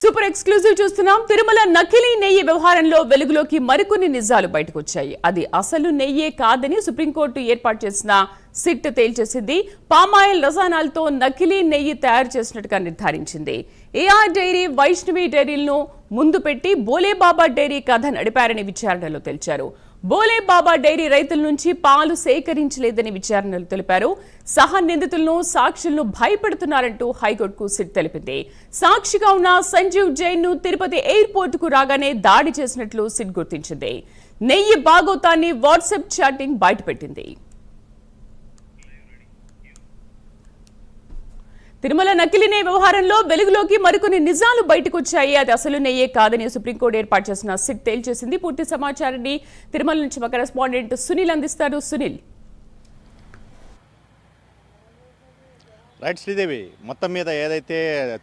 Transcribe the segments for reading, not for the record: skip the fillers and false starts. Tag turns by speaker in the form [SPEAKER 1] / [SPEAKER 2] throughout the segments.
[SPEAKER 1] Super exclusive చూస్తున్నాం. తిరుమల నకిలీ నెయ్యి వ్యవహారంలో వెలుగులోకి మరికొన్ని నిజాలు బయటకు వచ్చాయి. అది అసలు నెయ్యే కాదని సుప్రీంకోర్టు ఏర్పాటు చేసిన సిట్ తేల్చేసింది. పామాయిల్ రసాయనాలతో నకిలీ నెయ్యి తయారు చేసినట్టుగా నిర్ధారించింది. ఏఆర్ డైరీ, వైష్ణవి డైరీలను ముందు పెట్టి బోలేబాబా డైరీ కథ నడిపారని విచారణలో తేల్చారు. బోలేబాబా డైరీ రైతుల నుంచి పాలు సేకరించలేదని విచారణలు తెలిపారు. సహా నిందితులను, సాక్షులను భయపెడుతున్నారంటూ హైకోర్టుకు సిట్ తెలిపింది. సాక్షిగా ఉన్న సంజీవ్ జైన్ ను తిరుపతి ఎయిర్పోర్ట్ కు రాగానే దాడి చేసినట్లు సిట్ గుర్తించింది. నెయ్యి బాగోతాన్ని వాట్సాప్ చాటింగ్ బయటపెట్టింది. తిరుమల నకిలీ నెయ్యి వ్యవహారంలో వెలుగులోకి మరికొన్ని నిజాలు బయటకు వచ్చాయి. అది అసలు నెయ్యే కాదని సుప్రీంకోర్టు ఏర్పాటు చేసిన సిట్ తేల్చేసింది. పూర్తి సమాచారాన్ని తిరుమల నుంచి మా కరెస్పాండెంట్ సునీల్ అందిస్తారు. సునీల్.
[SPEAKER 2] రైట్ శ్రీదేవి, మొత్తం మీద ఏదైతే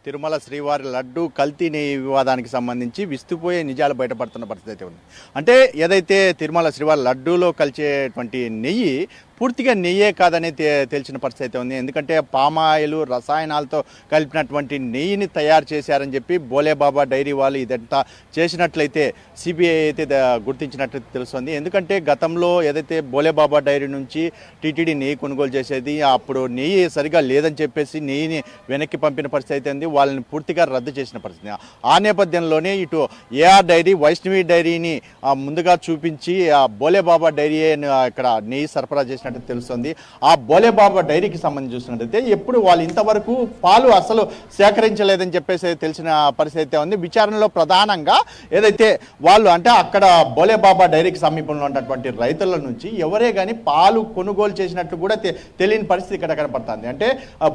[SPEAKER 2] తిరుమల శ్రీవారి లడ్డు కల్తీ నెయ్యి వివాదానికి సంబంధించి విస్తుపోయే నిజాలు బయటపడుతున్న పరిస్థితి అయితే ఉంది. అంటే ఏదైతే తిరుమల శ్రీవారి లడ్డూలో కలిచేటువంటి నెయ్యి పూర్తిగా నెయ్యే కాదని తెలిసిన పరిస్థితి అయితే ఉంది. ఎందుకంటే పామాయిల్ రసాయనాలతో కలిపినటువంటి నెయ్యిని తయారు చేశారని చెప్పి బోలేబాబా డైరీ వాళ్ళు ఇదంతా చేసినట్లయితే సిబిఐ అయితే గుర్తించినట్లు తెలుస్తుంది. ఎందుకంటే గతంలో ఏదైతే బోలేబాబా డైరీ నుంచి టీటీడీ నెయ్యి కొనుగోలు చేసేది, అప్పుడు నెయ్యి సరిగా లేదని చెప్పేసి నెయ్యిని వెనక్కి పంపిన పరిస్థితి అయితే ఉంది. వాళ్ళని పూర్తిగా రద్దు చేసిన పరిస్థితి. ఆ నేపథ్యంలోనే ఇటు ఏఆర్ డైరీ, వైష్ణవి డైరీని ముందుగా చూపించి బోలేబాబా డైరీ ఇక్కడ నెయ్యి సరఫరా చేసిన తెలుస్తుంది. ఆ బోలేబాబా డైరీకి సంబంధించి చూసినట్టయితే ఎప్పుడు వాళ్ళు ఇంతవరకు పాలు అసలు సేకరించలేదని చెప్పేసి తెలిసిన పరిస్థితి ఉంది. విచారణలో ప్రధానంగా ఏదైతే వాళ్ళు అంటే అక్కడ బోలేబాబా డైరీకి సమీపంలో ఉన్నటువంటి రైతుల నుంచి ఎవరే కానీ పాలు కొనుగోలు చేసినట్లు కూడా తెలియని పరిస్థితి ఇక్కడ కనపడుతుంది. అంటే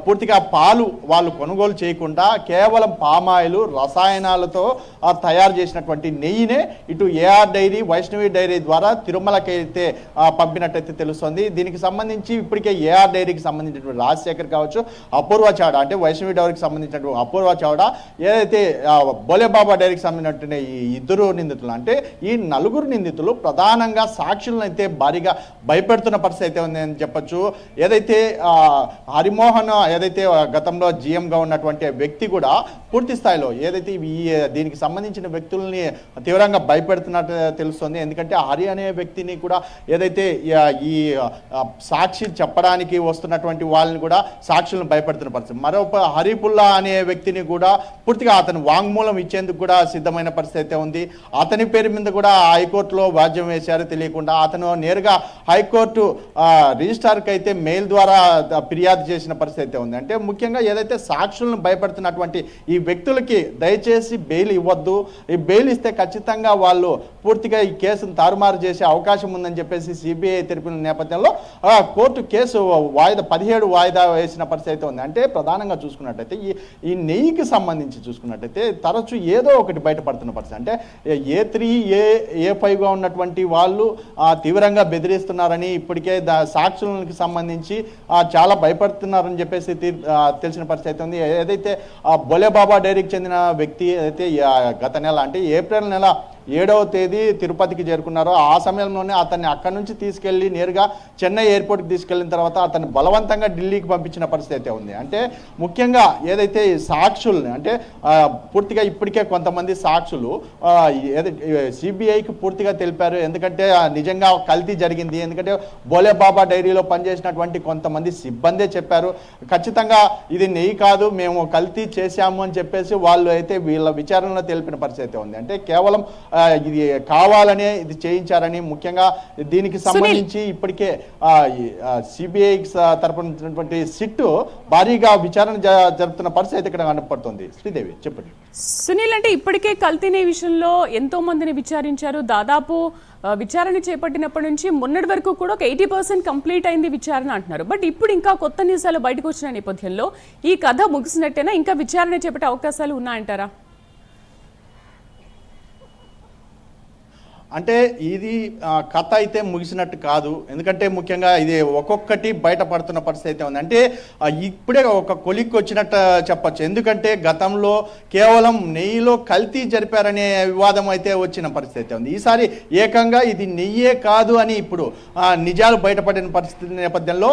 [SPEAKER 2] పూర్తిగా పాలు వాళ్ళు కొనుగోలు చేయకుండా కేవలం పామాయిల్ రసాయనాలతో తయారు చేసినటువంటి నెయ్యినే ఇటు ఏఆర్ డైరీ, వైష్ణవి డైరీ ద్వారా తిరుమలకైతే పంపినట్టయితే తెలుస్తుంది. దీనికి సంబంధించి ఇప్పటికే ఏఆర్ డైరీకి సంబంధించినటువంటి రాజశేఖర్ కావచ్చు, అపూర్వ చౌడ అంటే వైష్ణవి డైరీకి సంబంధించినటువంటి అపూర్వ చౌడ, ఏదైతే బోలేబాబా డైరీకి సంబంధించిన ఈ ఇద్దరు నిందితులు అంటే ఈ నలుగురు నిందితులు ప్రధానంగా సాక్షులను అయితే భారీగా భయపెడుతున్న పరిస్థితి అయితే ఉందని చెప్పొచ్చు. ఏదైతే హరిమోహన్ ఏదైతే గతంలో జీఎంగా ఉన్నటువంటి వ్యక్తి కూడా పూర్తి స్థాయిలో ఏదైతే దీనికి సంబంధించిన వ్యక్తుల్ని తీవ్రంగా భయపెడుతున్నట్టు తెలుస్తుంది. ఎందుకంటే హరి అనే వ్యక్తిని కూడా ఏదైతే ఈ సాక్షి చెప్పడానికి వస్తున్నటువంటి వాళ్ళని కూడా సాక్షులను భయపెడుతున్న పరిస్థితి. మరొక హరిపుల్లా అనే వ్యక్తిని కూడా పూర్తిగా అతను వాంగ్మూలం ఇచ్చేందుకు కూడా సిద్ధమైన పరిస్థితి అయితే ఉంది. అతని పేరు మీద కూడా హైకోర్టులో వ్యాజ్యం వేశారు తెలియకుండా. అతను నేరుగా హైకోర్టు రిజిస్ట్రార్కి అయితే మెయిల్ ద్వారా ఫిర్యాదు చేసిన పరిస్థితి అయితే ఉంది. అంటే ముఖ్యంగా ఏదైతే సాక్షులను భయపెడుతున్నటువంటి ఈ వ్యక్తులకి దయచేసి బెయిల్ ఇవ్వద్దు, ఈ బెయిల్ ఇస్తే ఖచ్చితంగా వాళ్ళు పూర్తిగా ఈ కేసును తారుమారు చేసే అవకాశం ఉందని చెప్పేసి సిబిఐ తెలిపిన నేపథ్యంలో కోర్టు కేసు 17 వాయిదా వేసిన పరిస్థితి అయితే ఉంది. అంటే ప్రధానంగా చూసుకున్నట్టయితే ఈ నెయ్యికి సంబంధించి చూసుకున్నట్టయితే తరచూ ఏదో ఒకటి బయటపడుతున్న పరిస్థితి. అంటే A3, A5గా ఉన్నటువంటి వాళ్ళు తీవ్రంగా బెదిరిస్తున్నారని, ఇప్పటికే సాక్షులకు సంబంధించి చాలా భయపడుతున్నారని చెప్పేసి తెలిసిన పరిస్థితి అయితే ఉంది. ఏదైతే బోలేబాబా డైరీకి చెందిన వ్యక్తి అయితే గత నెల అంటే ఏప్రిల్ నెల 7వ తేదీ తిరుపతికి చేరుకున్నారో ఆ సమయంలోనే అతన్ని అక్కడి నుంచి తీసుకెళ్లి నేరుగా చెన్నై ఎయిర్పోర్ట్కి తీసుకెళ్లిన తర్వాత అతన్ని బలవంతంగా ఢిల్లీకి పంపించిన పరిస్థితి అయితే ఉంది. అంటే ముఖ్యంగా ఏదైతే సాక్షుల్ని అంటే పూర్తిగా ఇప్పటికే కొంతమంది సాక్షులు సిబిఐకి పూర్తిగా తెలిపారు. ఎందుకంటే నిజంగా కల్తీ జరిగింది, ఎందుకంటే బోలేబాబా డైరీలో పనిచేసినటువంటి కొంతమంది సిబ్బందే చెప్పారు ఖచ్చితంగా ఇది నెయ్యి కాదు, మేము కల్తీ చేశాము అని చెప్పేసి వాళ్ళు అయితే వీళ్ళ విచారణలో తెలిపిన పరిస్థితి అయితే ఉంది. అంటే కేవలం ఇది కావాలనే ఇది చేయించారని, ముఖ్యంగా దీనికి సంబంధించి ఇప్పటికే సిబిఐ తరపునటువంటి సిట్ భారీగా విచారణ జరుపుతున్న పరిస్థితి ఇక్కడ కనపడుతుంది. శ్రీదేవి చెప్పండి.
[SPEAKER 1] సునీల్, అంటే ఇప్పటికే కల్తీ విషయంలో ఎంతో మందిని విచారించారు. దాదాపు విచారణ చేపట్టినప్పటి నుంచి మొన్నటి వరకు కూడా ఒక 80% కంప్లీట్ అయింది విచారణ అంటున్నారు. బట్ ఇప్పుడు ఇంకా కొత్త నిజాలు బయటకు వచ్చిన నేపథ్యంలో ఈ కథ ముగిసినట్టేనా, ఇంకా విచారణ చేపట్టే అవకాశాలు ఉన్నాయంటారా?
[SPEAKER 2] అంటే ఇది కథ అయితే ముగిసినట్టు కాదు. ఎందుకంటే ముఖ్యంగా ఇది ఒక్కొక్కటి బయటపడుతున్న పరిస్థితి అయితే ఉంది. అంటే ఇప్పుడే ఒక కొలిక్కి వచ్చినట్టు చెప్పచ్చు. ఎందుకంటే గతంలో కేవలం నెయ్యిలో కల్తీ జరిపారనే వివాదం అయితే వచ్చిన పరిస్థితి అయితే ఉంది. ఈసారి ఏకంగా ఇది నెయ్యే కాదు అని ఇప్పుడు నిజాలు బయటపడిన పరిస్థితి నేపథ్యంలో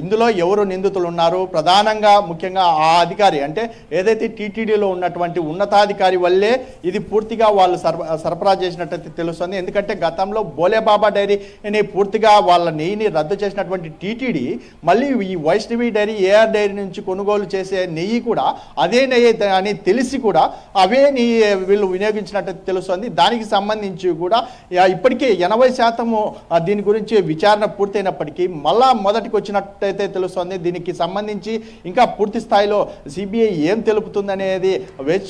[SPEAKER 2] ఇందులో ఎవరు నిందితులు ఉన్నారు, ప్రధానంగా ముఖ్యంగా ఆ అధికారి అంటే ఏదైతే టీటీడీలో ఉన్నటువంటి ఉన్నతాధికారి వల్లే ఇది పూర్తిగా వాళ్ళు సరఫరా చేసినట్టయితే తెలుస్తుంది. ఎందుకంటే గతంలో బోలేబాబా డైరీని పూర్తిగా వాళ్ళ నెయ్యిని రద్దు చేసినటువంటి టీటీడీ మళ్ళీ ఈ వైష్ణవి డైరీ, ఏఆర్ డైరీ నుంచి కొనుగోలు చేసే నెయ్యి కూడా అదే నెయ్యి అని తెలిసి కూడా అవే నెయ్యి వీళ్ళు వినియోగించినట్టయితే తెలుస్తుంది. దానికి సంబంధించి కూడా ఇప్పటికే 80% దీని గురించి విచారణ పూర్తయినప్పటికీ మళ్ళా మొదటికి వచ్చినట్టయితే తెలుస్తుంది. దీనికి సంబంధించి ఇంకా పూర్తి స్థాయిలో సిబిఐ ఏం తెలుపుతుందనేది వేచి